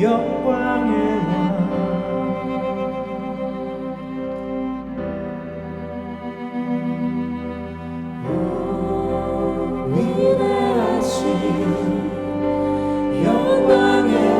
영광의 왕 위대하신 영광의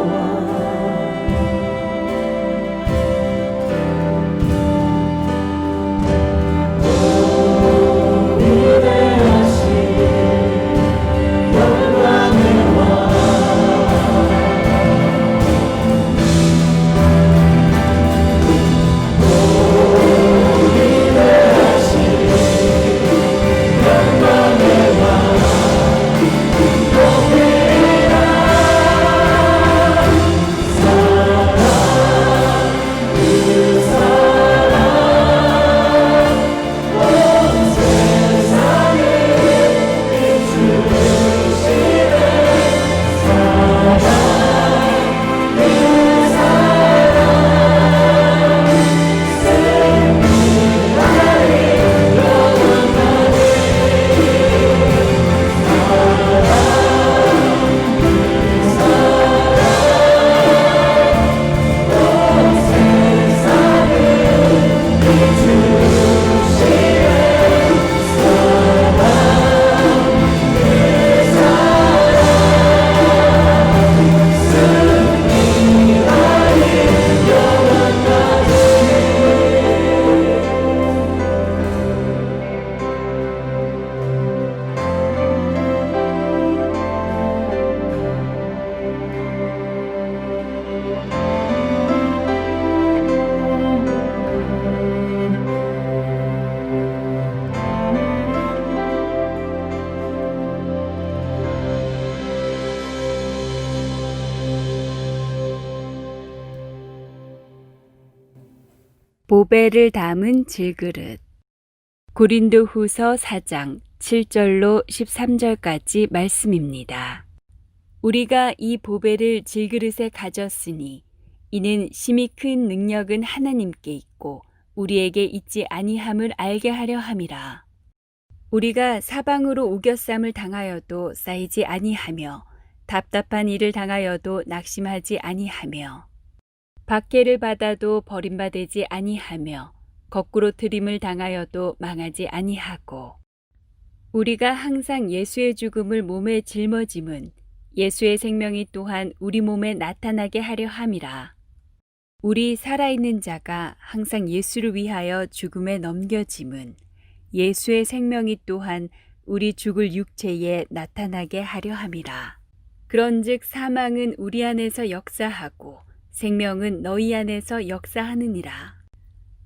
보배를 담은 질그릇. 고린도후서 4장 7절로 13절까지 말씀입니다. 우리가 이 보배를 질그릇에 가졌으니 이는 심히 큰 능력은 하나님께 있고 우리에게 있지 아니함을 알게 하려 함이라. 우리가 사방으로 우겨쌈을 당하여도 쌓이지 아니하며 답답한 일을 당하여도 낙심하지 아니하며 박해를 받아도 버림받지 아니하며 거꾸로 트림을 당하여도 망하지 아니하고 우리가 항상 예수의 죽음을 몸에 짊어짐은 예수의 생명이 또한 우리 몸에 나타나게 하려 함이라. 우리 살아있는 자가 항상 예수를 위하여 죽음에 넘겨짐은 예수의 생명이 또한 우리 죽을 육체에 나타나게 하려 함이라. 그런즉 사망은 우리 안에서 역사하고 생명은 너희 안에서 역사하느니라.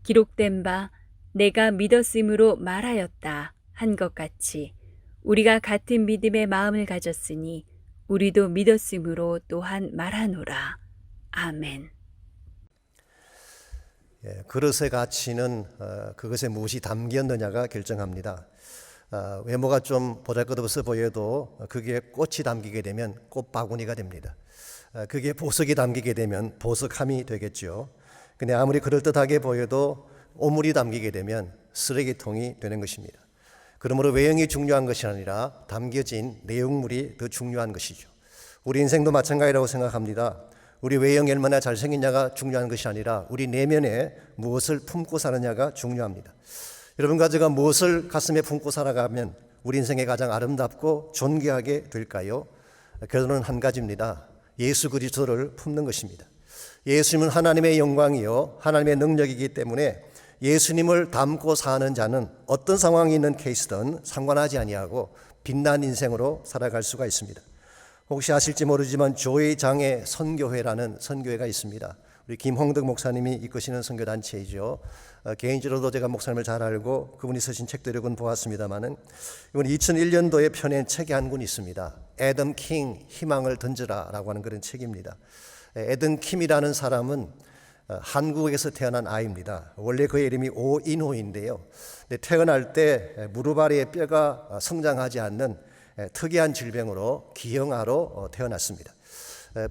기록된 바 내가 믿었으므로 말하였다 한 것 같이 우리가 같은 믿음의 마음을 가졌으니 우리도 믿었으므로 또한 말하노라. 아멘. 그릇의 가치는 그것에 무엇이 담겼느냐가 결정합니다. 외모가 좀 보잘것없어 보여도 그게 꽃이 담기게 되면 꽃바구니가 됩니다. 그게 보석이 담기게 되면 보석함이 되겠죠. 근데 아무리 그럴듯하게 보여도 오물이 담기게 되면 쓰레기통이 되는 것입니다. 그러므로 외형이 중요한 것이 아니라 담겨진 내용물이 더 중요한 것이죠. 우리 인생도 마찬가지라고 생각합니다. 우리 외형이 얼마나 잘생겼냐가 중요한 것이 아니라 우리 내면에 무엇을 품고 사느냐가 중요합니다. 여러분과 제가 무엇을 가슴에 품고 살아가면 우리 인생에 가장 아름답고 존귀하게 될까요? 결론은 한 가지입니다. 예수 그리스도를 품는 것입니다. 예수님은 하나님의 영광이요 하나님의 능력이기 때문에 예수님을 담고 사는 자는 어떤 상황이 있는 케이스든 상관하지 아니하고 빛난 인생으로 살아갈 수가 있습니다. 혹시 아실지 모르지만 조회장의 선교회라는 선교회가 있습니다. 우리 김홍덕 목사님이 이끄시는 선교단체이죠. 개인적으로도 제가 목사님을 잘 알고 그분이 쓰신 책도 여러 권 보았습니다마는 이번 2001년도에 펴낸 책이 한 권 있습니다. 애덤 킹 희망을 던져라라고 하는 그런 책입니다. 애덤 킴이라는 사람은 한국에서 태어난 아이입니다. 원래 그의 이름이 오인호인데요. 태어날 때 무릎 아래에 뼈가 성장하지 않는 특이한 질병으로 기형아로 태어났습니다.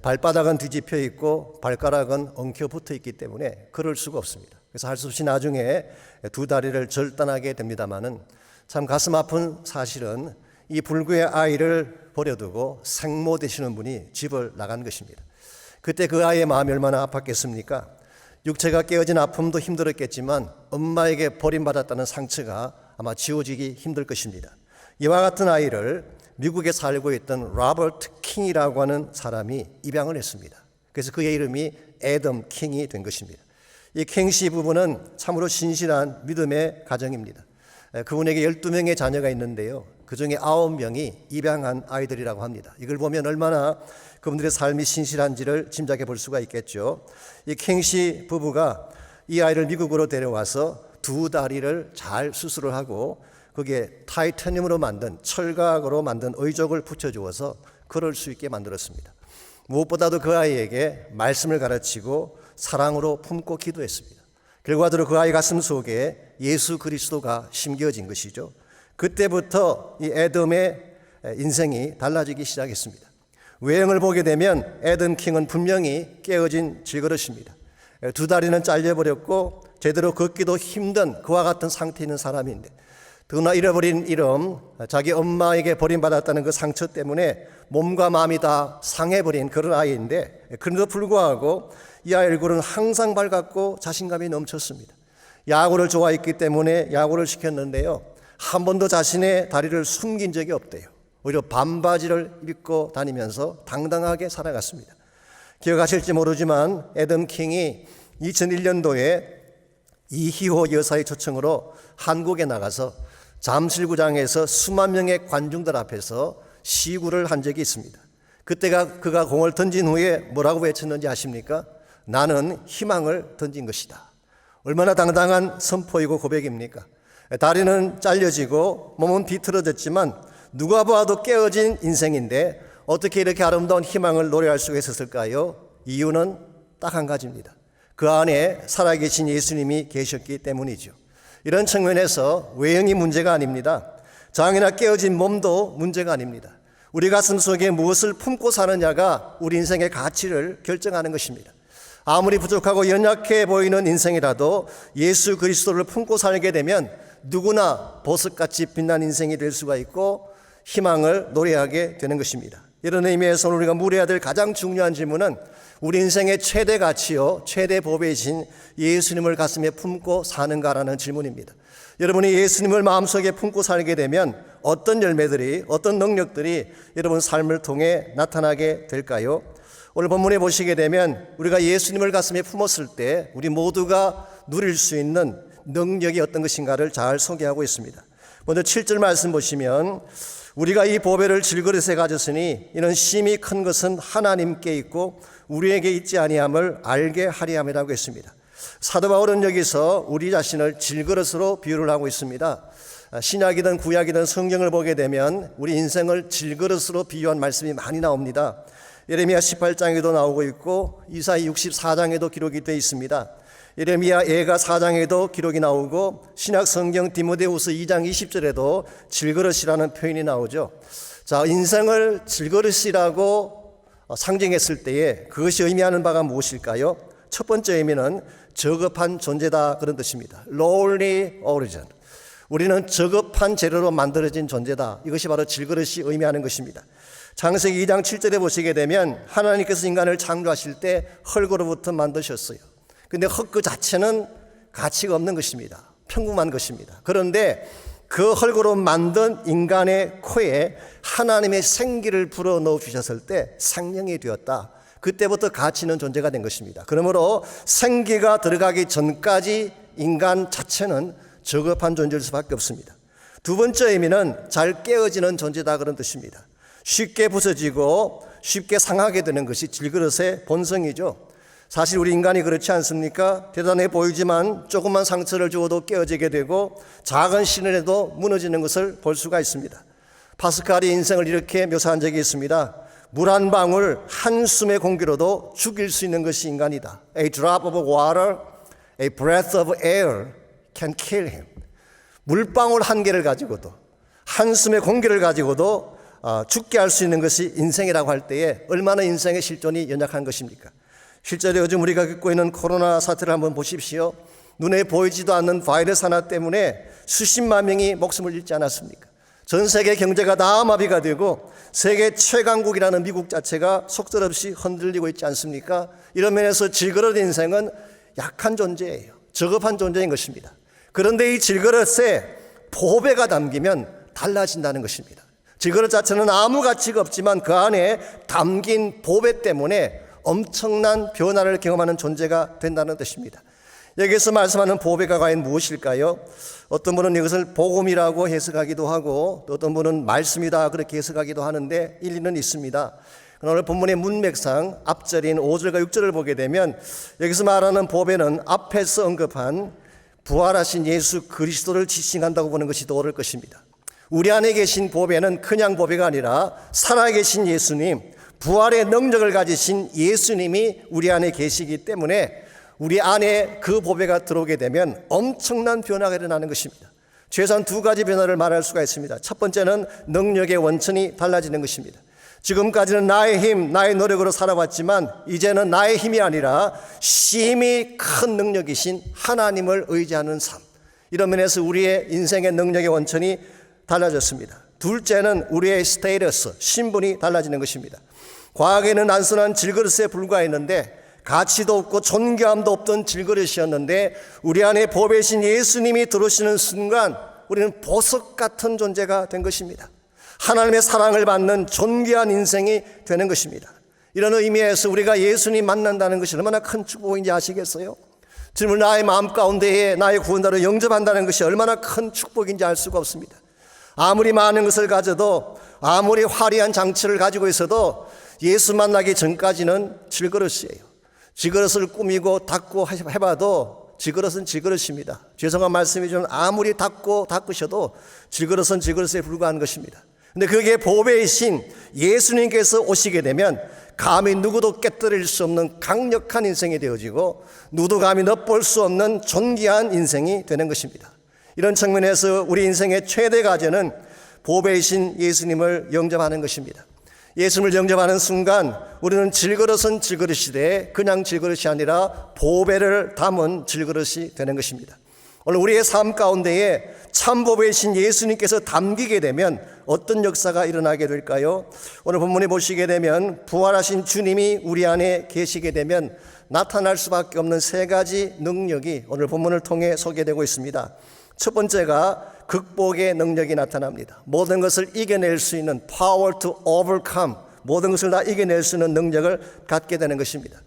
발바닥은 뒤집혀 있고 발가락은 엉켜 붙어 있기 때문에 걸을 수가 없습니다. 그래서 할 수 없이 나중에 두 다리를 절단하게 됩니다마는 참 가슴 아픈 사실은 이 불구의 아이를 버려두고 생모 되시는 분이 집을 나간 것입니다. 그때 그 아이의 마음이 얼마나 아팠겠습니까? 육체가 깨어진 아픔도 힘들었겠지만 엄마에게 버림받았다는 상처가 아마 지워지기 힘들 것입니다. 이와 같은 아이를 미국에 살고 있던 로버트 킹이라고 하는 사람이 입양을 했습니다. 그래서 그의 이름이 애덤 킹이 된 것입니다. 이 킹씨 부부는 참으로 신실한 믿음의 가정입니다. 그분에게 12명의 자녀가 있는데요. 그중에 9명이 입양한 아이들이라고 합니다. 이걸 보면 얼마나 그분들의 삶이 신실한지를 짐작해 볼 수가 있겠죠. 이 킹씨 부부가 이 아이를 미국으로 데려와서 두 다리를 잘 수술을 하고 거기에 타이타늄으로 만든 철각으로 만든 의족을 붙여주어서 걸을 수 있게 만들었습니다. 무엇보다도 그 아이에게 말씀을 가르치고 사랑으로 품고 기도했습니다. 결과적으로 그 아이 가슴 속에 예수 그리스도가 심겨진 것이죠. 그때부터 이 애덤의 인생이 달라지기 시작했습니다. 외형을 보게 되면 애덤 킹은 분명히 깨어진 질그릇입니다. 두 다리는 잘려버렸고 제대로 걷기도 힘든 그와 같은 상태에 있는 사람인데, 더구나 잃어버린 이름, 자기 엄마에게 버림받았다는 그 상처 때문에 몸과 마음이 다 상해버린 그런 아이인데, 그럼에도 불구하고 이 아이 얼굴은 항상 밝았고 자신감이 넘쳤습니다. 야구를 좋아했기 때문에 야구를 시켰는데요, 한 번도 자신의 다리를 숨긴 적이 없대요. 오히려 반바지를 입고 다니면서 당당하게 살아갔습니다. 기억하실지 모르지만 애덤 킹이 2001년도에 이희호 여사의 초청으로 한국에 나가서 잠실구장에서 수만 명의 관중들 앞에서 시구를 한 적이 있습니다. 그때가 그가 공을 던진 후에 뭐라고 외쳤는지 아십니까? 나는 희망을 던진 것이다. 얼마나 당당한 선포이고 고백입니까? 다리는 잘려지고 몸은 비틀어졌지만 누가 봐도 깨어진 인생인데 어떻게 이렇게 아름다운 희망을 노래할 수가 있었을까요? 이유는 딱 한 가지입니다. 그 안에 살아계신 예수님이 계셨기 때문이죠. 이런 측면에서 외형이 문제가 아닙니다. 장이나 깨어진 몸도 문제가 아닙니다. 우리 가슴 속에 무엇을 품고 사느냐가 우리 인생의 가치를 결정하는 것입니다. 아무리 부족하고 연약해 보이는 인생이라도 예수 그리스도를 품고 살게 되면 누구나 보석같이 빛난 인생이 될 수가 있고 희망을 노래하게 되는 것입니다. 이런 의미에서 우리가 물어야 될 가장 중요한 질문은 우리 인생의 최대 가치요, 최대 보배이신 예수님을 가슴에 품고 사는가라는 질문입니다. 여러분이 예수님을 마음속에 품고 살게 되면 어떤 열매들이, 어떤 능력들이 여러분 삶을 통해 나타나게 될까요? 오늘 본문에 보시게 되면 우리가 예수님을 가슴에 품었을 때 우리 모두가 누릴 수 있는 능력이 어떤 것인가를 잘 소개하고 있습니다. 먼저 7절 말씀 보시면 우리가 이 보배를 질그릇에 가졌으니 이는 심히 큰 것은 하나님께 있고 우리에게 있지 아니함을 알게 하리 함이라고 했습니다. 사도 바울은 여기서 우리 자신을 질그릇으로 비유를 하고 있습니다. 신약이든 구약이든 성경을 보게 되면 우리 인생을 질그릇으로 비유한 말씀이 많이 나옵니다. 예레미야 18장에도 나오고 있고 이사야 64장에도 기록이 되어 있습니다. 예레미야 예가 4장에도 기록이 나오고 신약 성경 디모데후서 2장 20절에도 질그릇이라는 표현이 나오죠. 자, 인생을 질그릇이라고 상징했을 때에 그것이 의미하는 바가 무엇일까요? 첫 번째 의미는 저급한 존재다, 그런 뜻입니다. lowly origin. 우리는 저급한 재료로 만들어진 존재다. 이것이 바로 질그릇이 의미하는 것입니다. 창세기 2장 7절에 보시게 되면 하나님께서 인간을 창조하실 때 흙으로부터 만드셨어요. 근데 흙 그 자체는 가치가 없는 것입니다. 평범한 것입니다. 그런데 그 흙으로 만든 인간의 코에 하나님의 생기를 불어넣어 주셨을 때 생명이 되었다. 그때부터 가치 있는 존재가 된 것입니다. 그러므로 생기가 들어가기 전까지 인간 자체는 저급한 존재일 수밖에 없습니다. 두 번째 의미는 잘 깨어지는 존재다, 그런 뜻입니다. 쉽게 부서지고 쉽게 상하게 되는 것이 질그릇의 본성이죠. 사실 우리 인간이 그렇지 않습니까? 대단해 보이지만 조금만 상처를 주어도 깨어지게 되고 작은 신을해도 무너지는 것을 볼 수가 있습니다. 파스칼이 인생을 이렇게 묘사한 적이 있습니다. 물 한 방울 한숨의 공기로도 죽일 수 있는 것이 인간이다. A drop of water, a breath of air can kill him. 물방울 한 개를 가지고도, 한숨의 공기를 가지고도 죽게 할 수 있는 것이 인생이라고 할 때에 얼마나 인생의 실존이 연약한 것입니까? 실제로 요즘 우리가 겪고 있는 코로나 사태를 한번 보십시오. 눈에 보이지도 않는 바이러스 하나 때문에 수십만 명이 목숨을 잃지 않았습니까? 전 세계 경제가 다 마비가 되고 세계 최강국이라는 미국 자체가 속절없이 흔들리고 있지 않습니까? 이런 면에서 질그릇 인생은 약한 존재예요. 저급한 존재인 것입니다. 그런데 이 질그릇에 보배가 담기면 달라진다는 것입니다. 질그릇 자체는 아무 가치가 없지만 그 안에 담긴 보배 때문에 엄청난 변화를 경험하는 존재가 된다는 뜻입니다. 여기서 말씀하는 보배가 과연 무엇일까요? 어떤 분은 이것을 복음이라고 해석하기도 하고 또 어떤 분은 말씀이다 그렇게 해석하기도 하는데 일리는 있습니다. 오늘 본문의 문맥상 앞절인 5절과 6절을 보게 되면 여기서 말하는 보배는 앞에서 언급한 부활하신 예수 그리스도를 지칭한다고 보는 것이 더 옳을 것입니다. 우리 안에 계신 보배는 그냥 보배가 아니라 살아계신 예수님, 부활의 능력을 가지신 예수님이 우리 안에 계시기 때문에 우리 안에 그 보배가 들어오게 되면 엄청난 변화가 일어나는 것입니다. 최소한 두 가지 변화를 말할 수가 있습니다. 첫 번째는 능력의 원천이 달라지는 것입니다. 지금까지는 나의 힘, 나의 노력으로 살아왔지만 이제는 나의 힘이 아니라 심히 큰 능력이신 하나님을 의지하는 삶. 이런 면에서 우리의 인생의 능력의 원천이 달라졌습니다. 둘째는 우리의 스테이터스, 신분이 달라지는 것입니다. 과거에는 단순한 질그릇에 불과했는데 가치도 없고 존귀함도 없던 질그릇이었는데 우리 안에 보배신 예수님이 들어오시는 순간 우리는 보석 같은 존재가 된 것입니다. 하나님의 사랑을 받는 존귀한 인생이 되는 것입니다. 이런 의미에서 우리가 예수님 만난다는 것이 얼마나 큰 축복인지 아시겠어요? 주님을 나의 마음 가운데에 나의 구원자로 영접한다는 것이 얼마나 큰 축복인지 알 수가 없습니다. 아무리 많은 것을 가져도 아무리 화려한 장치를 가지고 있어도 예수 만나기 전까지는 질그릇이에요. 질그릇을 꾸미고 닦고 해봐도 질그릇은 질그릇입니다. 죄송한 말씀이지만 아무리 닦으셔도 질그릇은 질그릇에 불과한 것입니다. 근데 그게 보배이신 예수님께서 오시게 되면 감히 누구도 깨뜨릴 수 없는 강력한 인생이 되어지고 누구도 감히 엿볼 수 없는 존귀한 인생이 되는 것입니다. 이런 측면에서 우리 인생의 최대 과제는 보배이신 예수님을 영접하는 것입니다. 예수님을 영접하는 순간 우리는 질그릇은 질그릇이되 그냥 질그릇이 아니라 보배를 담은 질그릇이 되는 것입니다. 오늘 우리의 삶 가운데에 참 보배이신 예수님께서 담기게 되면 어떤 역사가 일어나게 될까요? 오늘 본문에 보시게 되면 부활하신 주님이 우리 안에 계시게 되면 나타날 수밖에 없는 세 가지 능력이 오늘 본문을 통해 소개되고 있습니다. 첫 번째가 극복의 능력이 나타납니다. 모든 것을 이겨낼 수 있는 power to overcome, 모든 것을 다 이겨낼 수 있는 능력을 갖게 되는 것입니다.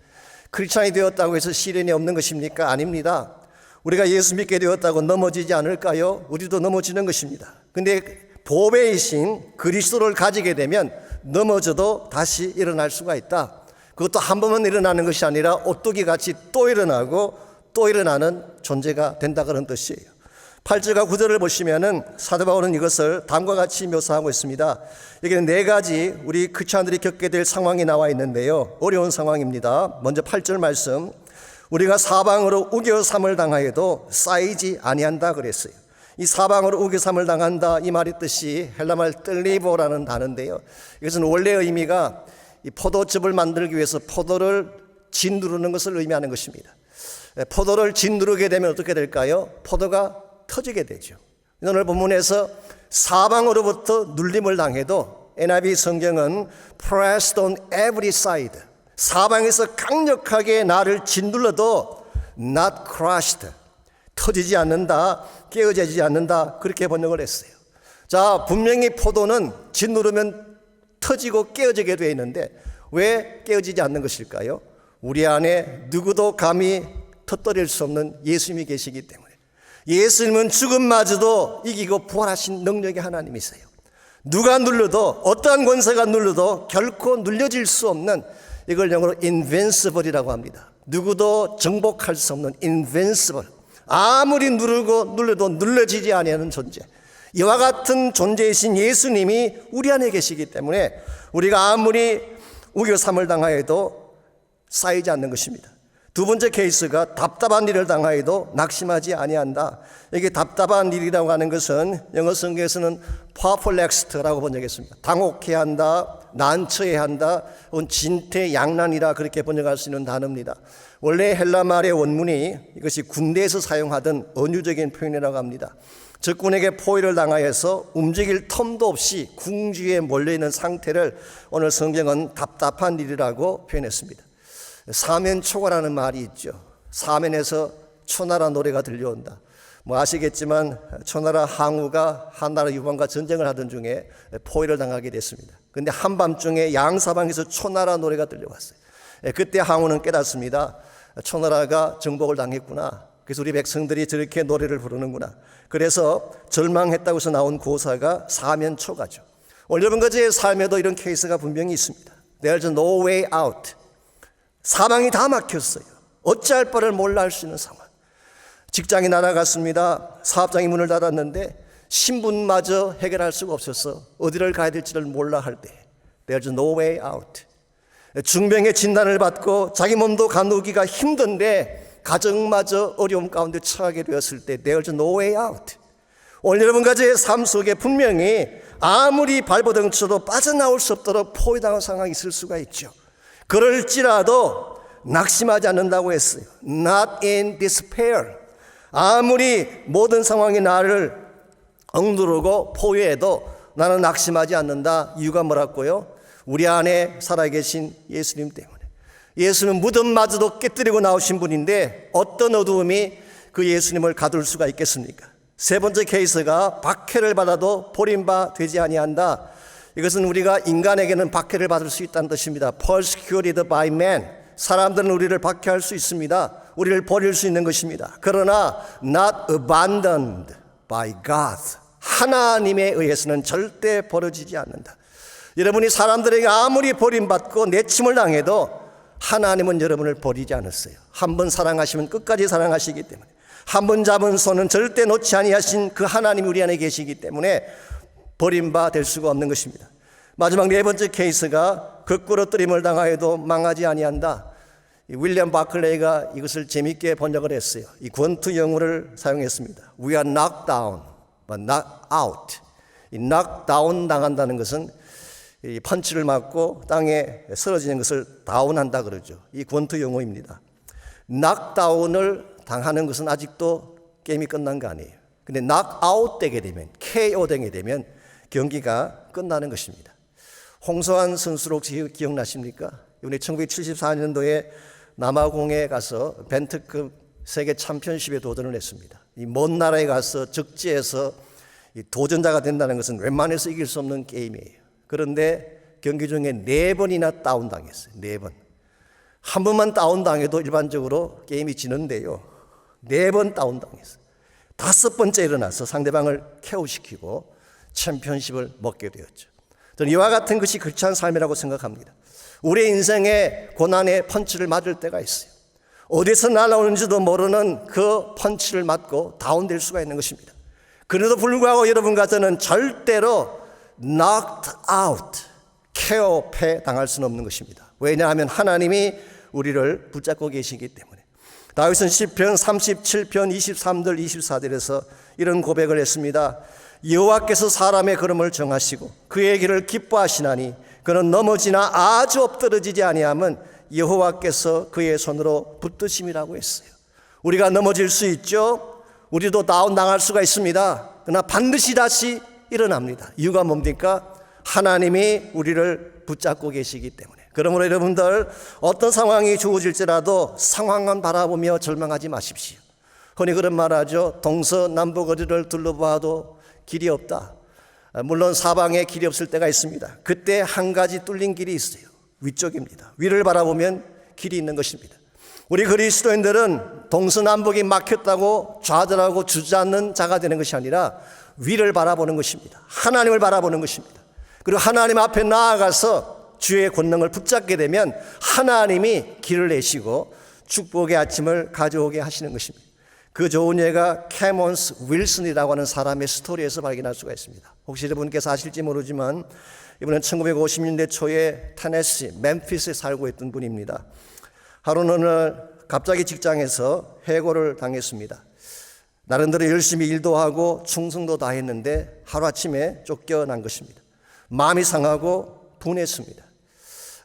크리스찬이 되었다고 해서 시련이 없는 것입니까? 아닙니다. 우리가 예수 믿게 되었다고 넘어지지 않을까요? 우리도 넘어지는 것입니다. 근데 보배이신 그리스도를 가지게 되면 넘어져도 다시 일어날 수가 있다. 그것도 한 번만 일어나는 것이 아니라 오뚜기 같이 또 일어나고 또 일어나는 존재가 된다 그런 뜻이에요. 8절과 9절을 보시면은 사도 바울은 이것을 다음과 같이 묘사하고 있습니다. 여기는 네 가지 우리 크리스찬들이 겪게 될 상황이 나와 있는데요. 어려운 상황입니다. 먼저 8절 말씀. 우리가 사방으로 우겨삼을 당하여도 쌓이지 아니한다 그랬어요. 이 사방으로 우겨삼을 당한다 이 말의 뜻이 헬라말 뜰리보라는 단어인데요. 이것은 원래 의미가 이 포도즙을 만들기 위해서 포도를 짓누르는 것을 의미하는 것입니다. 포도를 짓누르게 되면 어떻게 될까요? 포도가 터지게 되죠. 오늘 본문에서 사방으로부터 눌림을 당해도 NIV 성경은 pressed on every side, 사방에서 강력하게 나를 짓눌러도 not crushed, 터지지 않는다, 깨어지지 않는다 그렇게 번역을 했어요. 자, 분명히 포도는 짓누르면 터지고 깨어지게 되어 있는데 왜 깨어지지 않는 것일까요? 우리 안에 누구도 감히 터뜨릴 수 없는 예수님이 계시기 때문에. 예수님은 죽음마저도 이기고 부활하신 능력의 하나님이세요. 누가 눌러도 어떠한 권세가 눌러도 결코 눌려질 수 없는, 이걸 영어로 invincible이라고 합니다. 누구도 정복할 수 없는 invincible, 아무리 눌러도 눌러지지 아니하는 존재, 이와 같은 존재이신 예수님이 우리 안에 계시기 때문에 우리가 아무리 우겨삼을 당하여도 쌓이지 않는 것입니다. 두 번째 케이스가 답답한 일을 당하여도 낙심하지 아니한다. 이게 답답한 일이라고 하는 것은 영어 성경에서는 perplexed라고 번역했습니다. 당혹해야 한다, 난처해야 한다, 진퇴양난이라 그렇게 번역할 수 있는 단어입니다. 원래 헬라 말의 원문이 이것이 군대에서 사용하던 언유적인 표현이라고 합니다. 적군에게 포위를 당하여서 움직일 텀도 없이 궁지에 몰려있는 상태를 오늘 성경은 답답한 일이라고 표현했습니다. 사면초가라는 말이 있죠. 사면에서 초나라 노래가 들려온다. 아시겠지만 초나라 항우가 한나라 유방과 전쟁을 하던 중에 포위를 당하게 됐습니다. 그런데 한밤중에 양사방에서 초나라 노래가 들려왔어요. 그때 항우는 깨닫습니다. 초나라가 정복을 당했구나. 그래서 우리 백성들이 저렇게 노래를 부르는구나. 그래서 절망했다고 해서 나온 고사가 사면초가죠. 오늘 여러분 가지의 삶에도 이런 케이스가 분명히 있습니다. There's no way out. 사방이 다 막혔어요. 어찌할 바를 몰라 할 수 있는 상황. 직장이 날아갔습니다. 사업장이 문을 닫았는데 신분마저 해결할 수가 없어서 어디를 가야 될지를 몰라 할 때 There's no way out. 중병의 진단을 받고 자기 몸도 가누기가 힘든데 가정마저 어려움 가운데 처하게 되었을 때 There's no way out. 오늘 여러분 가지의 삶 속에 분명히 아무리 발버둥 쳐도 빠져나올 수 없도록 포위당한 상황이 있을 수가 있죠. 그럴지라도 낙심하지 않는다고 했어요. Not in despair. 아무리 모든 상황이 나를 억누르고 포위해도 나는 낙심하지 않는다. 이유가 뭐라고요? 우리 안에 살아계신 예수님 때문에. 예수는 무덤마저도 깨뜨리고 나오신 분인데 어떤 어두움이 그 예수님을 가둘 수가 있겠습니까? 세 번째 케이스가 박해를 받아도 버림바 되지 아니한다. 이것은 우리가 인간에게는 박해를 받을 수 있다는 뜻입니다. Persecuted by man. 사람들은 우리를 박해할 수 있습니다. 우리를 버릴 수 있는 것입니다. 그러나 not abandoned by God. 하나님에 의해서는 절대 버려지지 않는다. 여러분이 사람들에게 아무리 버림받고 내침을 당해도 하나님은 여러분을 버리지 않았어요. 한 번 사랑하시면 끝까지 사랑하시기 때문에, 한 번 잡은 손은 절대 놓지 아니하신 그 하나님이 우리 안에 계시기 때문에 버림바 될 수가 없는 것입니다. 마지막 네 번째 케이스가 거꾸로뜨림을 당하여도 망하지 아니한다. 윌리엄 바클레이가 이것을 재미있게 번역을 했어요. 이 권투 용어를 사용했습니다. We are knocked down, but not out. 이 knock down 당한다는 것은 이 펀치를 맞고 땅에 쓰러지는 것을 다운한다 그러죠. 이 권투 용어입니다. knock down을 당하는 것은 아직도 게임이 끝난 거 아니에요. 근데 knock out 되게 되면, KO 되게 되면 경기가 끝나는 것입니다. 홍서환 선수로 혹시 기억나십니까? 이번에 1974년도에 남아공에 가서 벤트급 세계 챔피언십에 도전을 했습니다. 이 먼 나라에 가서 적지에서 이 도전자가 된다는 것은 웬만해서 이길 수 없는 게임이에요. 그런데 경기 중에 4번이나 다운당했어요. 4번. 한 번만 다운당해도 일반적으로 게임이 지는데요. 4번 다운당했어요. 5번째 일어나서 상대방을 KO시키고 챔피언십을 먹게 되었죠. 저는 이와 같은 것이 크리스찬 삶이라고 생각합니다. 우리의 인생에 고난의 펀치를 맞을 때가 있어요. 어디서 날아오는지도 모르는 그 펀치를 맞고 다운될 수가 있는 것입니다. 그래도 불구하고 여러분과 저는 절대로 knocked out, KO패 당할 수는 없는 것입니다. 왜냐하면 하나님이 우리를 붙잡고 계시기 때문에. 다윗은 시편 37편 23절 24절에서 이런 고백을 했습니다. 여호와께서 사람의 걸음을 정하시고 그의 길을 기뻐하시나니 그는 넘어지나 아주 엎드러지지 아니하면 여호와께서 그의 손으로 붙드심이라고 했어요. 우리가 넘어질 수 있죠. 우리도 다운당할 수가 있습니다. 그러나 반드시 다시 일어납니다. 이유가 뭡니까? 하나님이 우리를 붙잡고 계시기 때문에. 그러므로 여러분들 어떤 상황이 주어질지라도 상황만 바라보며 절망하지 마십시오. 흔히 그런 말 하죠. 동서남북어디를 둘러봐도 길이 없다. 물론 사방에 길이 없을 때가 있습니다. 그때 한 가지 뚫린 길이 있어요. 위쪽입니다. 위를 바라보면 길이 있는 것입니다. 우리 그리스도인들은 동서남북이 막혔다고 좌절하고 주저앉는 자가 되는 것이 아니라 위를 바라보는 것입니다. 하나님을 바라보는 것입니다. 그리고 하나님 앞에 나아가서 주의 권능을 붙잡게 되면 하나님이 길을 내시고 축복의 아침을 가져오게 하시는 것입니다. 그 좋은 예가 캐몬스 윌슨이라고 하는 사람의 스토리에서 발견할 수가 있습니다. 혹시 여러분께서 아실지 모르지만 이분은 1950년대 초에 테네시, 멤피스에 살고 있던 분입니다. 하루는 오늘 갑자기 직장에서 해고를 당했습니다. 나름대로 열심히 일도 하고 충성도 다 했는데 하루아침에 쫓겨난 것입니다. 마음이 상하고 분했습니다.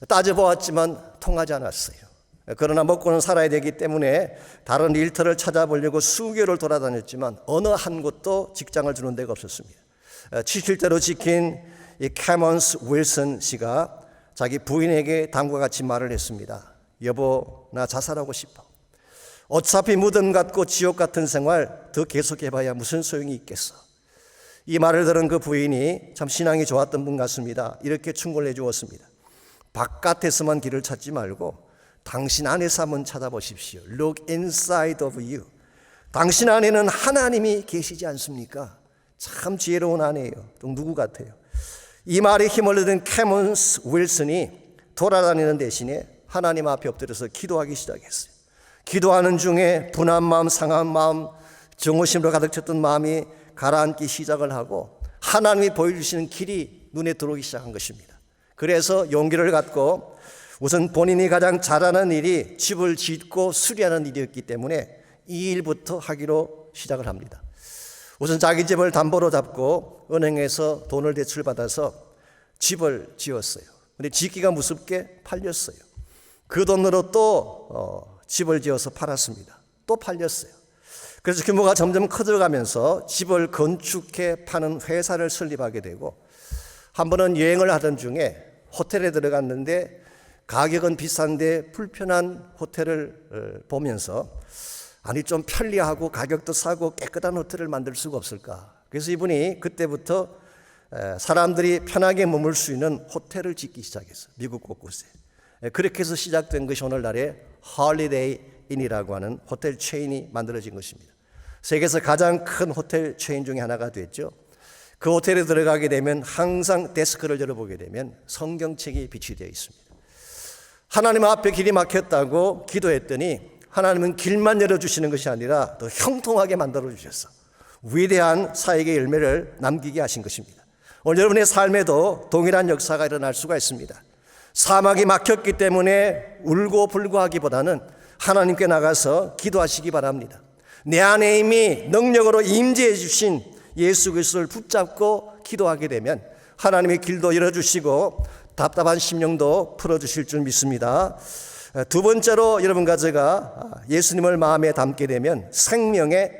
따져보았지만 통하지 않았어요. 그러나 먹고는 살아야 되기 때문에 다른 일터를 찾아보려고 수개월을 돌아다녔지만 어느 한 곳도 직장을 주는 데가 없었습니다. 70대로 지킨 이 캐먼스 윌슨 씨가 자기 부인에게 다음과 같이 말을 했습니다. 여보, 나 자살하고 싶어. 어차피 무덤 같고 지옥 같은 생활 더 계속해봐야 무슨 소용이 있겠어. 이 말을 들은 그 부인이 참 신앙이 좋았던 분 같습니다. 이렇게 충고를 해주었습니다. 바깥에서만 길을 찾지 말고 당신 안에서 한번 찾아보십시오. Look inside of you. 당신 안에는 하나님이 계시지 않습니까? 참 지혜로운 아내예요. 또 누구 같아요? 이 말에 힘을 얻은 캐먼스 윌슨이 돌아다니는 대신에 하나님 앞에 엎드려서 기도하기 시작했어요. 기도하는 중에 분한 마음, 상한 마음, 정오심으로 가득 찼던 마음이 가라앉기 시작을 하고 하나님이 보여주시는 길이 눈에 들어오기 시작한 것입니다. 그래서 용기를 갖고 우선 본인이 가장 잘하는 일이 집을 짓고 수리하는 일이었기 때문에 이 일부터 하기로 시작을 합니다. 우선 자기 집을 담보로 잡고 은행에서 돈을 대출받아서 집을 지었어요. 근데 짓기가 무섭게 팔렸어요. 그 돈으로 또 집을 지어서 팔았습니다. 또 팔렸어요. 그래서 규모가 점점 커져가면서 집을 건축해 파는 회사를 설립하게 되고 한 번은 여행을 하던 중에 호텔에 들어갔는데 가격은 비싼데 불편한 호텔을 보면서 아니 좀 편리하고 가격도 싸고 깨끗한 호텔을 만들 수가 없을까. 그래서 이분이 그때부터 사람들이 편하게 머물 수 있는 호텔을 짓기 시작했어요. 미국 곳곳에. 그렇게 해서 시작된 것이 오늘날의 홀리데이 인이라고 하는 호텔 체인이 만들어진 것입니다. 세계에서 가장 큰 호텔 체인 중에 하나가 됐죠. 그 호텔에 들어가게 되면 항상 데스크를 열어보게 되면 성경책이 비치되어 있습니다. 하나님 앞에 길이 막혔다고 기도했더니 하나님은 길만 열어주시는 것이 아니라 더 형통하게 만들어 주셔서 위대한 사역의 열매를 남기게 하신 것입니다. 오늘 여러분의 삶에도 동일한 역사가 일어날 수가 있습니다. 사막이 막혔기 때문에 울고 불고하기보다는 하나님께 나가서 기도하시기 바랍니다. 내 안에 이미 능력으로 임재해 주신 예수 그리스도를 붙잡고 기도하게 되면 하나님의 길도 열어주시고 답답한 심령도 풀어주실 줄 믿습니다. 두 번째로 여러분과 제가 예수님을 마음에 담게 되면 생명의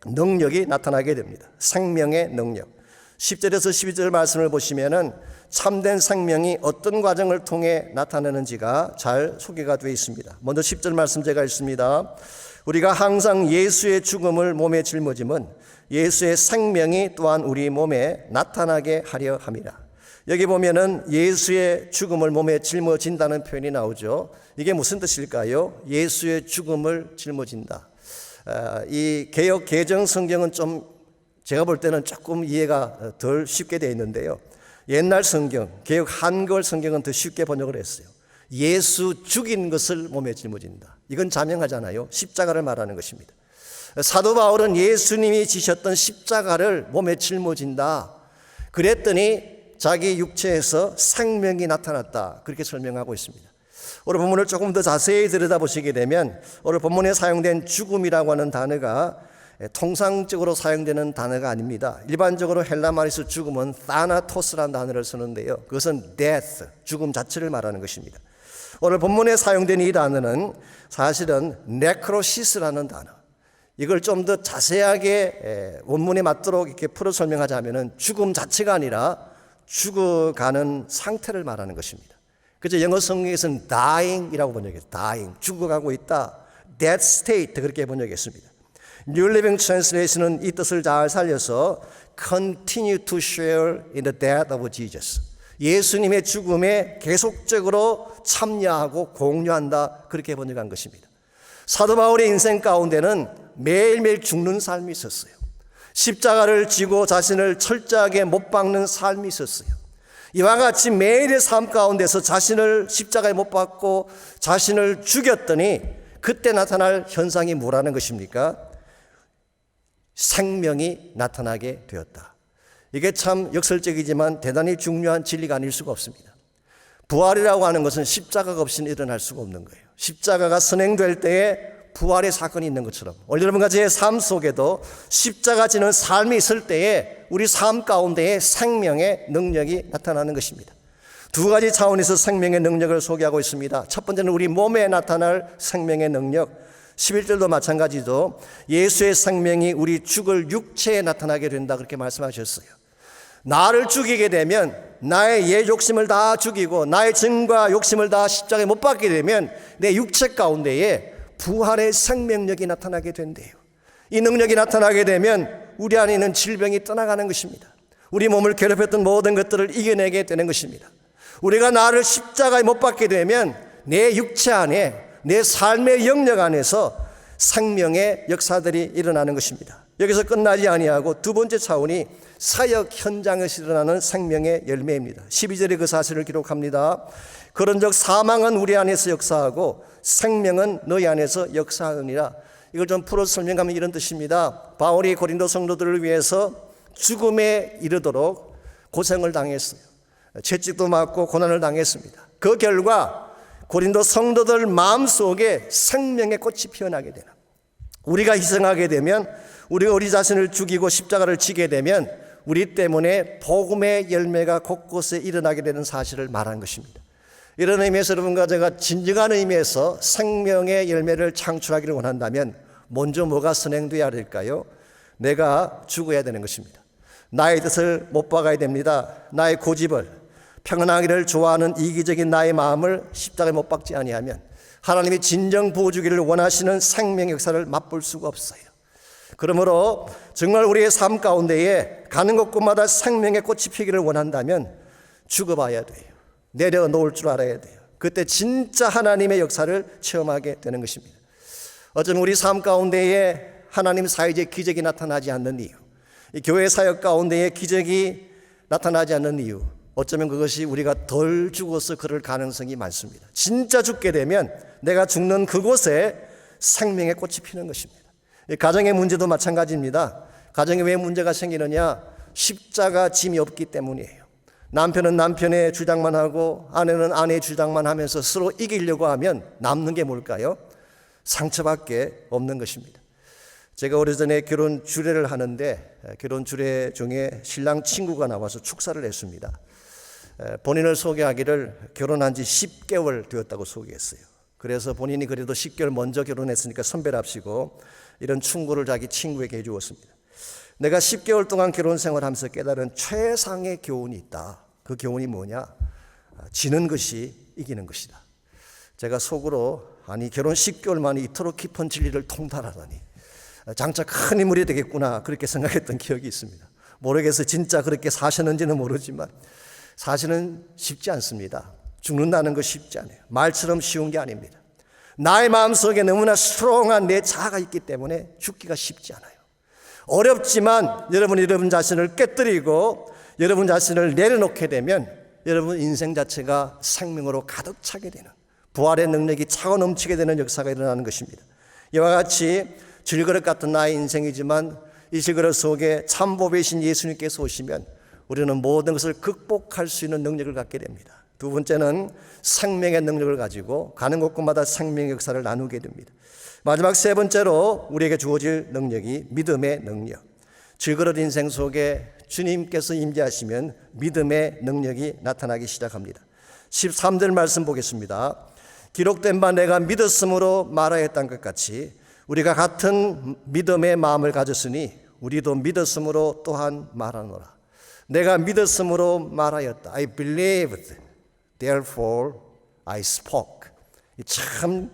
능력이 나타나게 됩니다. 생명의 능력. 10절에서 12절 말씀을 보시면은 참된 생명이 어떤 과정을 통해 나타나는지가 잘 소개가 되어 있습니다. 먼저 10절 말씀 제가 읽습니다. 우리가 항상 예수의 죽음을 몸에 짊어짐은 예수의 생명이 또한 우리 몸에 나타나게 하려 함이라. 여기 보면은 예수의 죽음을 몸에 짊어진다는 표현이 나오죠. 이게 무슨 뜻일까요? 예수의 죽음을 짊어진다. 이 개역 개정 성경은 좀 제가 볼 때는 조금 이해가 덜 쉽게 되어 있는데요. 옛날 성경, 개역 한글 성경은 더 쉽게 번역을 했어요. 예수 죽인 것을 몸에 짊어진다. 이건 자명하잖아요. 십자가를 말하는 것입니다. 사도 바울은 예수님이 지셨던 십자가를 몸에 짊어진다. 그랬더니 자기 육체에서 생명이 나타났다. 그렇게 설명하고 있습니다. 오늘 본문을 조금 더 자세히 들여다보시게 되면 오늘 본문에 사용된 죽음이라고 하는 단어가 통상적으로 사용되는 단어가 아닙니다. 일반적으로 헬라 말에서 죽음은 타나토스라는 단어를 쓰는데요. 그것은 death, 죽음 자체를 말하는 것입니다. 오늘 본문에 사용된 이 단어는 사실은 네크로시스라는 단어. 이걸 좀 더 자세하게 원문에 맞도록 이렇게 풀어 설명하자면은 죽음 자체가 아니라 죽어가는 상태를 말하는 것입니다. 그래서 영어 성경에서는 dying이라고 번역했어요. dying, 죽어가고 있다. dead state 그렇게 번역했습니다. New Living Translation은 이 뜻을 잘 살려서 continue to share in the death of Jesus. 예수님의 죽음에 계속적으로 참여하고 공유한다. 그렇게 번역한 것입니다. 사도 바울의 인생 가운데는 매일매일 죽는 삶이 있었어요. 십자가를 지고 자신을 철저하게 못 박는 삶이 있었어요. 이와 같이 매일의 삶 가운데서 자신을 십자가에 못 박고 자신을 죽였더니 그때 나타날 현상이 뭐라는 것입니까? 생명이 나타나게 되었다. 이게 참 역설적이지만 대단히 중요한 진리가 아닐 수가 없습니다. 부활이라고 하는 것은 십자가가 없이는 일어날 수가 없는 거예요. 십자가가 선행될 때에 부활의 사건이 있는 것처럼 오늘 여러분과 제 삶 속에도 십자가 지는 삶이 있을 때에 우리 삶 가운데에 생명의 능력이 나타나는 것입니다. 두 가지 차원에서 생명의 능력을 소개하고 있습니다. 첫 번째는 우리 몸에 나타날 생명의 능력. 11절도 마찬가지죠. 예수의 생명이 우리 죽을 육체에 나타나게 된다 그렇게 말씀하셨어요. 나를 죽이게 되면 나의 옛 욕심을 다 죽이고 나의 증과 욕심을 다 십자가에 못 박게 되면 내 육체 가운데에 부활의 생명력이 나타나게 된대요. 이 능력이 나타나게 되면 우리 안에 있는 질병이 떠나가는 것입니다. 우리 몸을 괴롭혔던 모든 것들을 이겨내게 되는 것입니다. 우리가 나를 십자가에 못 박게 되면 내 육체 안에 내 삶의 영역 안에서 생명의 역사들이 일어나는 것입니다. 여기서 끝나지 아니하고 두 번째 차원이 사역 현장에서 일어나는 생명의 열매입니다. 12절에 그 사실을 기록합니다. 그런즉 사망은 우리 안에서 역사하고 생명은 너희 안에서 역사하느니라. 이걸 좀 풀어 설명하면 이런 뜻입니다. 바울이 고린도 성도들을 위해서 죽음에 이르도록 고생을 당했어요. 채찍도 맞고 고난을 당했습니다. 그 결과 고린도 성도들 마음속에 생명의 꽃이 피어나게 되는, 우리가 희생하게 되면, 우리가 우리 자신을 죽이고 십자가를 지게 되면 우리 때문에 복음의 열매가 곳곳에 일어나게 되는 사실을 말한 것입니다. 이런 의미에서 여러분과 제가 진정한 의미에서 생명의 열매를 창출하기를 원한다면 먼저 뭐가 선행돼야 될까요? 내가 죽어야 되는 것입니다. 나의 뜻을 못 박아야 됩니다. 나의 고집을, 평안하기를 좋아하는 이기적인 나의 마음을 십자가에 못 박지 아니하면 하나님이 진정 부어주기를 원하시는 생명의 역사를 맛볼 수가 없어요. 그러므로 정말 우리의 삶 가운데에 가는 곳곳마다 생명의 꽃이 피기를 원한다면 죽어봐야 돼요. 내려놓을 줄 알아야 돼요. 그때 진짜 하나님의 역사를 체험하게 되는 것입니다. 어쩌면 우리 삶 가운데에 하나님 사이의 기적이 나타나지 않는 이유, 이 교회 사역 가운데에 기적이 나타나지 않는 이유, 어쩌면 그것이 우리가 덜 죽어서 그럴 가능성이 많습니다. 진짜 죽게 되면 내가 죽는 그곳에 생명의 꽃이 피는 것입니다. 가정의 문제도 마찬가지입니다. 가정에 왜 문제가 생기느냐? 십자가 짐이 없기 때문이에요. 남편은 남편의 주장만 하고 아내는 아내의 주장만 하면서 서로 이기려고 하면 남는 게 뭘까요? 상처밖에 없는 것입니다. 제가 오래전에 결혼 주례를 하는데 결혼 주례 중에 신랑 친구가 나와서 축사를 했습니다. 본인을 소개하기를 결혼한 지 10개월 되었다고 소개했어요. 그래서 본인이 그래도 10개월 먼저 결혼했으니까 선배랍시고 이런 충고를 자기 친구에게 해주었습니다. 내가 10개월 동안 결혼 생활하면서 깨달은 최상의 교훈이 있다. 그 교훈이 뭐냐? 지는 것이 이기는 것이다. 제가 속으로 아니 결혼 10개월 만에 이토록 깊은 진리를 통달하다니 장차 큰 인물이 되겠구나 그렇게 생각했던 기억이 있습니다. 모르겠어요. 진짜 그렇게 사셨는지는 모르지만 사실은 쉽지 않습니다. 죽는다는 거 쉽지 않아요. 말처럼 쉬운 게 아닙니다. 나의 마음속에 너무나 스트롱한 내 자아가 있기 때문에 죽기가 쉽지 않아요. 어렵지만 여러분 자신을 깨뜨리고 여러분 자신을 내려놓게 되면 여러분 인생 자체가 생명으로 가득 차게 되는, 부활의 능력이 차고 넘치게 되는 역사가 일어나는 것입니다. 이와 같이 질그릇 같은 나의 인생이지만 이 질그릇 속에 참보배신 예수님께서 오시면 우리는 모든 것을 극복할 수 있는 능력을 갖게 됩니다. 두 번째는 생명의 능력을 가지고 가는 곳곳마다 생명의 역사를 나누게 됩니다. 마지막 세 번째로 우리에게 주어질 능력이 믿음의 능력. 질그릇 인생 속에 주님께서 임재하시면 믿음의 능력이 나타나기 시작합니다. 13절 말씀 보겠습니다. 기록된 바 내가 믿었으므로 말하였던 것 같이 우리가 같은 믿음의 마음을 가졌으니 우리도 믿었으므로 또한 말하노라. 내가 믿었으므로 말하였다. I believed, therefore I spoke. 참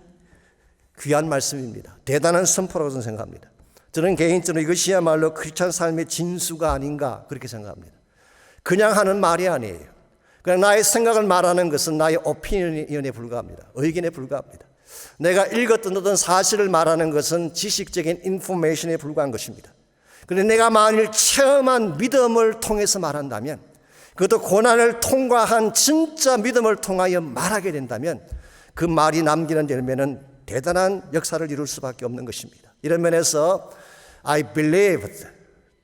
귀한 말씀입니다. 대단한 선포라고 저는 생각합니다. 저는 개인적으로 이것이야말로 크리스찬 삶의 진수가 아닌가 그렇게 생각합니다. 그냥 하는 말이 아니에요. 그냥 나의 생각을 말하는 것은 나의 오피니언에 불과합니다. 의견에 불과합니다. 내가 읽었던 어떤 사실을 말하는 것은 지식적인 인포메이션에 불과한 것입니다. 그런데 내가 만일 체험한 믿음을 통해서 말한다면, 그것도 고난을 통과한 진짜 믿음을 통하여 말하게 된다면 그 말이 남기는 열매는 대단한 역사를 이룰 수밖에 없는 것입니다. 이런 면에서 I believed,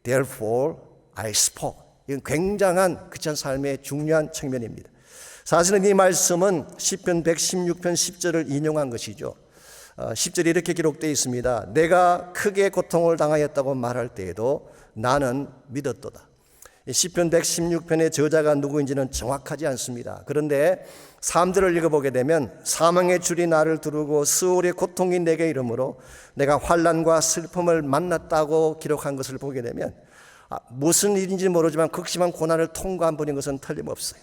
therefore I spoke. 이건 굉장한 크리스찬 삶의 중요한 측면입니다. 사실은 이 말씀은 시편 116편 10절을 인용한 것이죠. 10절에 이렇게 기록되어 있습니다. 내가 크게 고통을 당하였다고 말할 때에도 나는 믿었도다. 시편 116편의 저자가 누구인지는 정확하지 않습니다. 그런데 3절을 읽어보게 되면 사망의 줄이 나를 두르고 스올의 고통이 내게 이르므로 내가 환난과 슬픔을 만났다고 기록한 것을 보게 되면 무슨 일인지 모르지만 극심한 고난을 통과한 분인 것은 틀림없어요.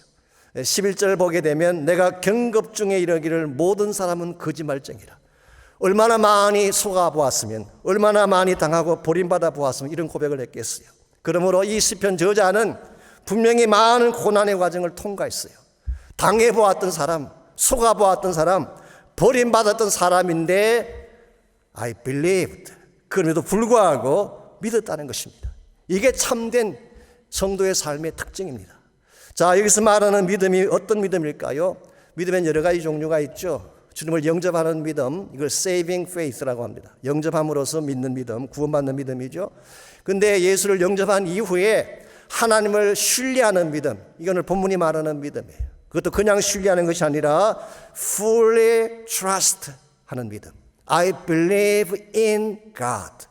11절 보게 되면 내가 경급 중에 이르기를 모든 사람은 거짓말쟁이라. 얼마나 많이 속아보았으면, 얼마나 많이 당하고 버림받아 보았으면 이런 고백을 했겠어요. 그러므로 이 시편 저자는 분명히 많은 고난의 과정을 통과했어요. 당해보았던 사람, 속아보았던 사람, 버림받았던 사람인데 I believed. 그럼에도 불구하고 믿었다는 것입니다. 이게 참된 성도의 삶의 특징입니다. 자, 여기서 말하는 믿음이 어떤 믿음일까요? 믿음엔 여러 가지 종류가 있죠. 주님을 영접하는 믿음, 이걸 saving faith라고 합니다. 영접함으로써 믿는 믿음, 구원받는 믿음이죠. 근데 예수를 영접한 이후에 하나님을 신뢰하는 믿음, 이거는 본문이 말하는 믿음이에요. 그것도 그냥 신뢰하는 것이 아니라 fully trust 하는 믿음. I believe in God.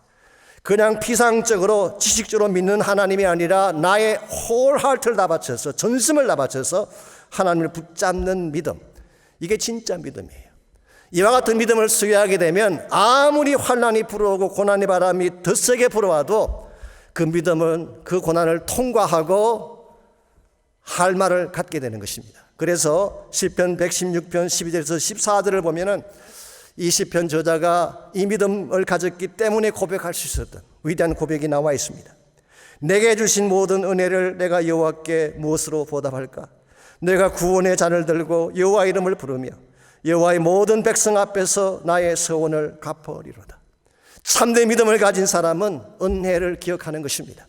그냥 피상적으로 지식적으로 믿는 하나님이 아니라 나의 whole heart를 다 바쳐서, 전심을 다 바쳐서 하나님을 붙잡는 믿음. 이게 진짜 믿음이에요. 이와 같은 믿음을 소유하게 되면 아무리 환난이 불어오고 고난의 바람이 더 세게 불어와도 그 믿음은 그 고난을 통과하고 할 말을 갖게 되는 것입니다. 그래서 시편 116편 12절에서 14절을 보면은 이 시편 저자가 이 믿음을 가졌기 때문에 고백할 수 있었던 위대한 고백이 나와 있습니다. 내게 주신 모든 은혜를 내가 여호와께 무엇으로 보답할까? 내가 구원의 잔을 들고 여호와 이름을 부르며 여호와의 모든 백성 앞에서 나의 서원을 갚으리로다. 참된 믿음을 가진 사람은 은혜를 기억하는 것입니다.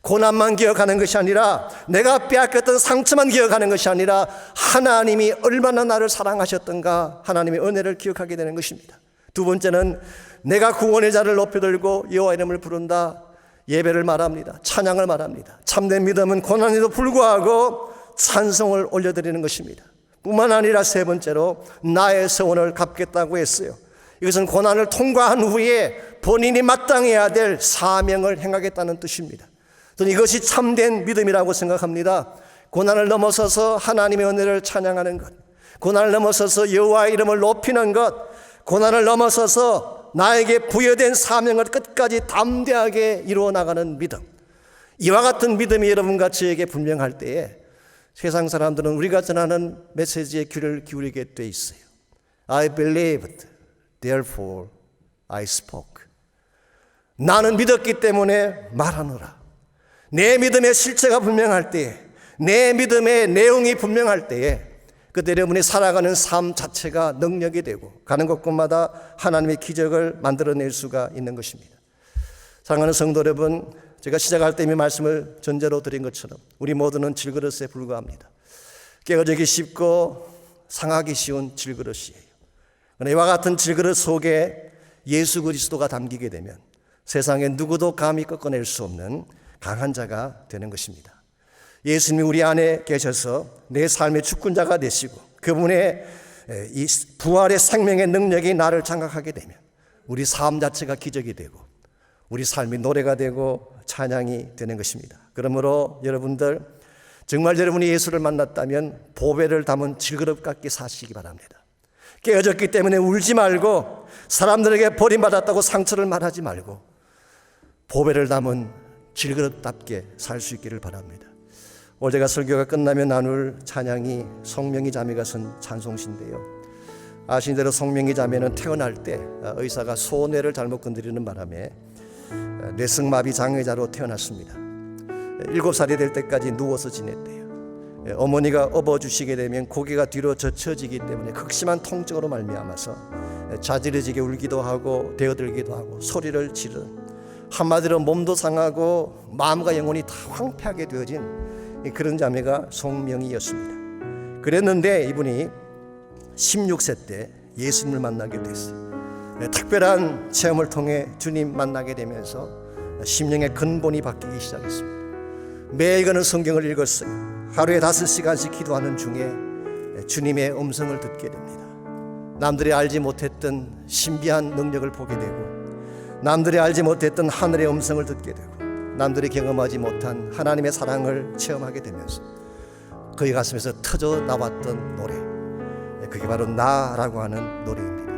고난만 기억하는 것이 아니라, 내가 빼앗겼던 상처만 기억하는 것이 아니라 하나님이 얼마나 나를 사랑하셨던가 하나님의 은혜를 기억하게 되는 것입니다. 두 번째는 내가 구원의 자를 높이 들고 여호와 이름을 부른다. 예배를 말합니다. 찬양을 말합니다. 참된 믿음은 고난에도 불구하고 찬송을 올려드리는 것입니다. 뿐만 아니라 세 번째로 나의 서원을 갚겠다고 했어요. 이것은 고난을 통과한 후에 본인이 마땅해야 될 사명을 행하겠다는 뜻입니다. 저는 이것이 참된 믿음이라고 생각합니다. 고난을 넘어서서 하나님의 은혜를 찬양하는 것, 고난을 넘어서서 여호와의 이름을 높이는 것, 고난을 넘어서서 나에게 부여된 사명을 끝까지 담대하게 이루어 나가는 믿음. 이와 같은 믿음이 여러분과 저에게 분명할 때에 세상 사람들은 우리가 전하는 메시지에 귀를 기울이게 돼 있어요. I believed, therefore I spoke. 나는 믿었기 때문에 말하노라. 내 믿음의 실체가 분명할 때에, 내 믿음의 내용이 분명할 때에 그때 여러분이 살아가는 삶 자체가 능력이 되고 가는 곳곳마다 하나님의 기적을 만들어낼 수가 있는 것입니다. 사랑하는 성도 여러분, 제가 시작할 때 이미 말씀을 전제로 드린 것처럼 우리 모두는 질그릇에 불과합니다. 깨어지기 쉽고 상하기 쉬운 질그릇이에요. 그러나 이와 같은 질그릇 속에 예수 그리스도가 담기게 되면 세상에 누구도 감히 꺾어낼 수 없는 강한 자가 되는 것입니다. 예수님이 우리 안에 계셔서 내 삶의 주권자가 되시고 그분의 이 부활의 생명의 능력이 나를 장악하게 되면 우리 삶 자체가 기적이 되고 우리 삶이 노래가 되고 찬양이 되는 것입니다. 그러므로 여러분들 정말 여러분이 예수를 만났다면 보배를 담은 질그릇 같게 사시기 바랍니다. 깨어졌기 때문에 울지 말고 사람들에게 버림받았다고 상처를 말하지 말고 보배를 담은 질그릇답게 살 수 있기를 바랍니다. 오늘 제가 설교가 끝나면 나눌 찬양이 성명이 자매가 쓴 찬송시인데요. 아신 대로 성명이 자매는 태어날 때 의사가 소뇌를 잘못 건드리는 바람에 뇌승마비 장애자로 태어났습니다. 7살이 될 때까지 누워서 지냈대요. 어머니가 업어주시게 되면 고개가 뒤로 젖혀지기 때문에 극심한 통증으로 말미암아서 자지러지게 울기도 하고 대어들기도 하고 소리를 지르는, 한마디로 몸도 상하고 마음과 영혼이 다 황폐하게 되어진 그런 자매가 송명이었습니다. 그랬는데 이분이 16세 때 예수님을 만나게 됐어요. 특별한 체험을 통해 주님 만나게 되면서 심령의 근본이 바뀌기 시작했습니다. 매일 그는 성경을 읽었어요. 하루에 5시간씩 기도하는 중에 주님의 음성을 듣게 됩니다. 남들이 알지 못했던 신비한 능력을 보게 되고 남들이 알지 못했던 하늘의 음성을 듣게 되고 남들이 경험하지 못한 하나님의 사랑을 체험하게 되면서 그의 가슴에서 터져 나왔던 노래, 그게 바로 나라고 하는 노래입니다.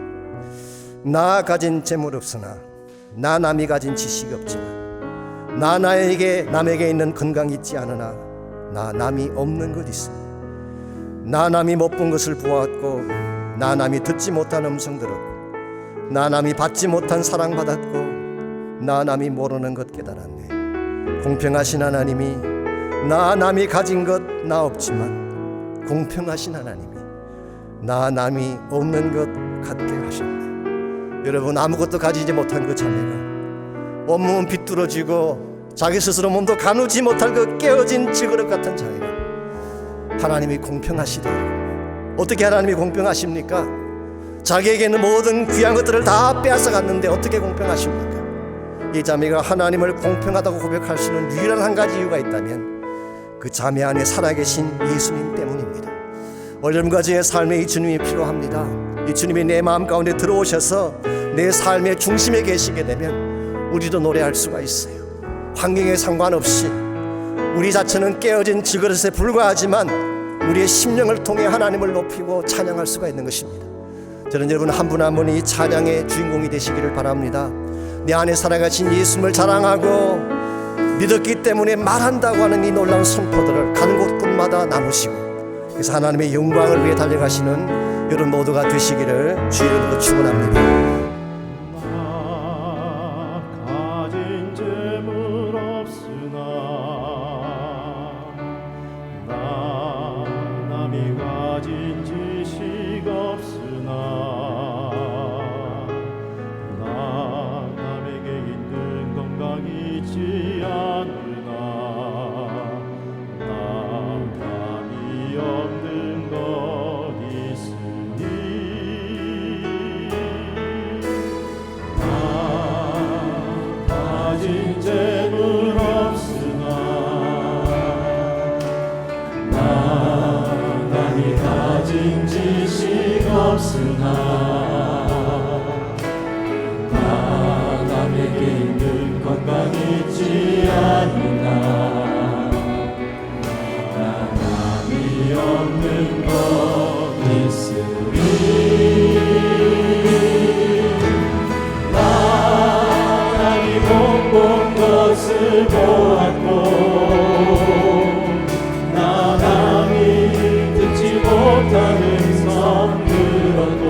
나 가진 재물 없으나, 나 남이 가진 지식이 없지만, 나 나에게 남에게 있는 건강이 있지 않으나, 나 남이 없는 것 있으니, 나 남이 못 본 것을 보았고, 나 남이 듣지 못한 음성 들었고, 나 남이 받지 못한 사랑 받았고, 나 남이 모르는 것 깨달았네. 공평하신 하나님이 나 남이 가진 것 나 없지만 공평하신 하나님이 나 남이 없는 것 갖게 하셨네. 여러분, 아무것도 가지지 못한 그 자매가, 온몸은 비뚤어지고 자기 스스로 몸도 가누지 못할 그 깨어진 질그릇 같은 자매가 하나님이 공평하시대요. 어떻게 하나님이 공평하십니까? 자기에게 있는 모든 귀한 것들을 다 빼앗아 갔는데 어떻게 공평하십니까? 이 자매가 하나님을 공평하다고 고백할 수 있는 유일한 한 가지 이유가 있다면 그 자매 안에 살아계신 예수님 때문입니다. 어려움과 저의 삶에 이 주님이 필요합니다. 이 주님이 내 마음 가운데 들어오셔서 내 삶의 중심에 계시게 되면 우리도 노래할 수가 있어요. 환경에 상관없이 우리 자체는 깨어진 질그릇에 불과하지만 우리의 심령을 통해 하나님을 높이고 찬양할 수가 있는 것입니다. 저는 여러분 한 분 한 분이 이 찬양의 주인공이 되시기를 바랍니다. 내 안에 살아가신 예수님을 자랑하고 믿었기 때문에 말한다고 하는 이 놀라운 선포들을 가는 곳곳마다 나누시고, 그래서 하나님의 영광을 위해 달려가시는 여러분 모두가 되시기를 주의 이름으로 축원합니다. 나 가진 재물 없으나, 나 남이 가진 지식 없으나, 나 남에게 있는 건강이 있지 않으나, 나 남이 없는 것 있으니, 나 가진 재물 없으나, 나 남이 가진 지식 없으나, 나 남에게 있는 건강이 있지 않으나, 나 남이 없는 것 있으니, 나 남이 못 본 것을 보았고, 나 남이 듣지 못한 음성 들었고,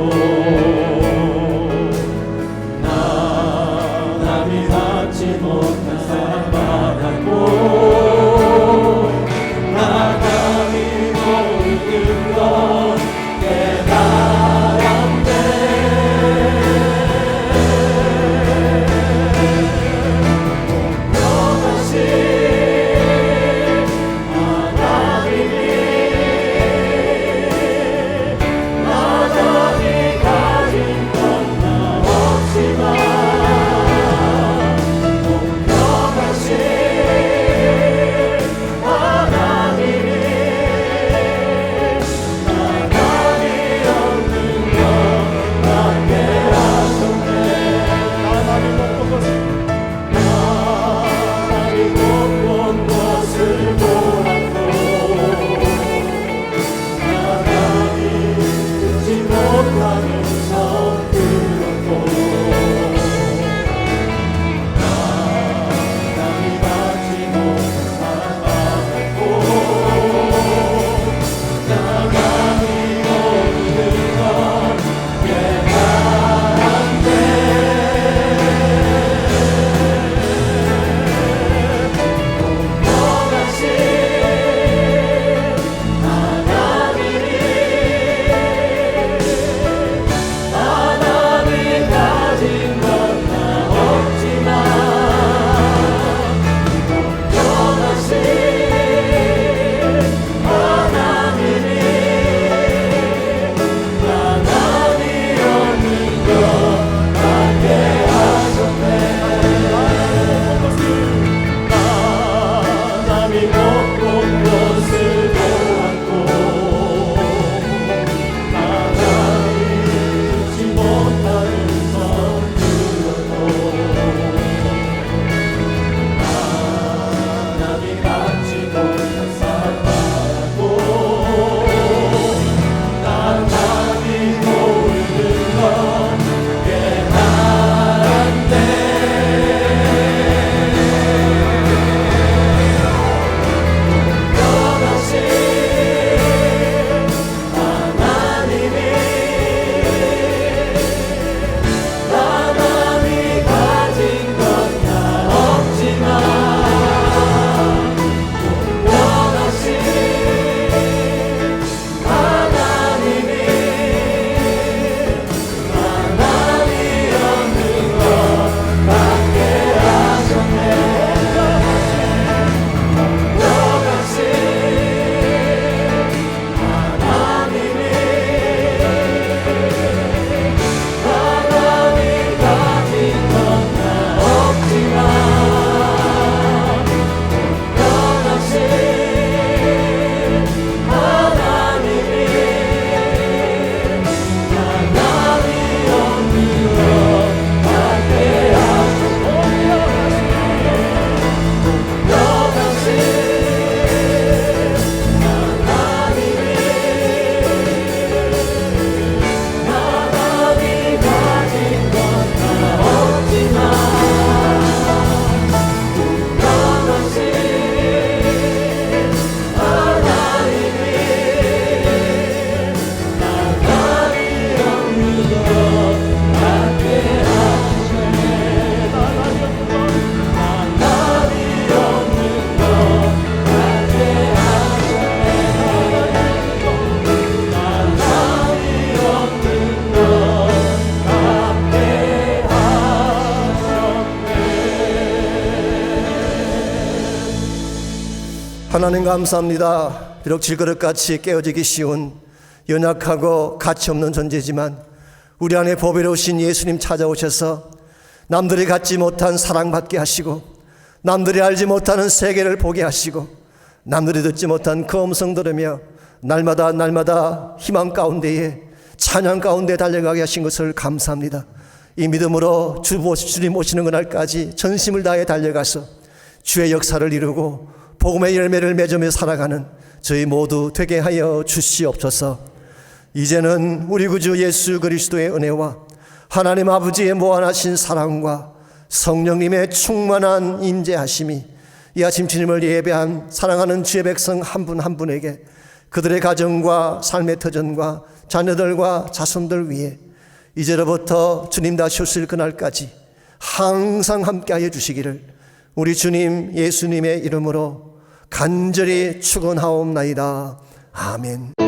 하나님 감사합니다. 비록 질그릇같이 깨어지기 쉬운 연약하고 가치없는 존재지만 우리 안에 보배로우신 예수님 찾아오셔서 남들이 갖지 못한 사랑받게 하시고 남들이 알지 못하는 세계를 보게 하시고 남들이 듣지 못한 그 음성 들으며 날마다 희망 가운데에 찬양 가운데 달려가게 하신 것을 감사합니다. 이 믿음으로 주님 오시는 그날까지 전심을 다해 달려가서 주의 역사를 이루고 복음의 열매를 맺으며 살아가는 저희 모두 되게 하여 주시옵소서. 이제는 우리 구주 예수 그리스도의 은혜와 하나님 아버지의 무한하신 사랑과 성령님의 충만한 임재하심이 이 아침 주님을 예배한 사랑하는 주의 백성 한 분 한 분에게 그들의 가정과 삶의 터전과 자녀들과 자손들 위해 이제로부터 주님 다시 오실 그날까지 항상 함께하여 주시기를 우리 주님 예수님의 이름으로 간절히 축원하옵나이다. 아멘.